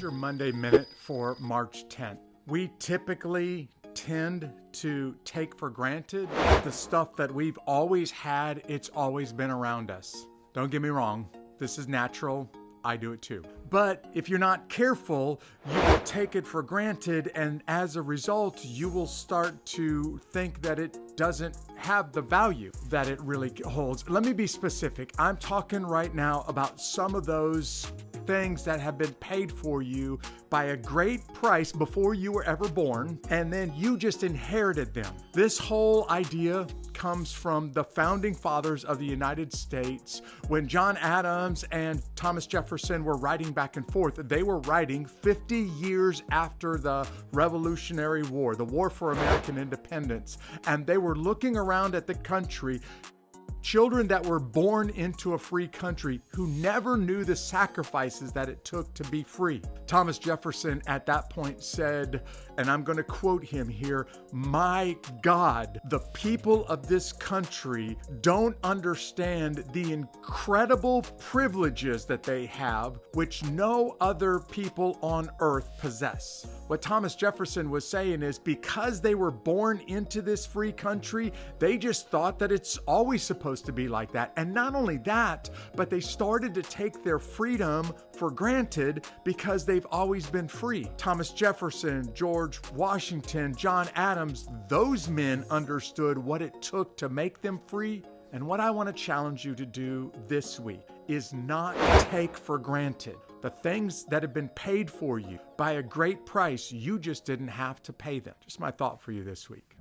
your Monday Minute for March 10th. We typically tend to take for granted the stuff that we've always had. It's always been around us. Don't get me wrong. This is natural. I do it too. But if you're not careful, you will take it for granted, and as a result, you will start to think that it doesn't have the value that it really holds. Let me be specific. I'm talking right now about some of those things that have been paid for you by a great price before you were ever born, and then you just inherited them. This whole idea comes from the founding fathers of the United States. When John Adams and Thomas Jefferson were writing back and forth, they were writing 50 years after the Revolutionary War, the War for American Independence, and they were looking around at the country, children that were born into a free country who never knew the sacrifices that it took to be free. Thomas Jefferson at that point said, and I'm going to quote him here, "My God, the people of this country don't understand the incredible privileges that they have, which no other people on earth possess." What Thomas Jefferson was saying is, because they were born into this free country, they just thought that it's always supposed to be like that. And not only that, but they started to take their freedom for granted because they've always been free. Thomas Jefferson, George Washington, John Adams, those men understood what it took to make them free. And what I want to challenge you to do this week is not take for granted the things that have been paid for you by a great price. You just didn't have to pay them. Just my thought for you this week.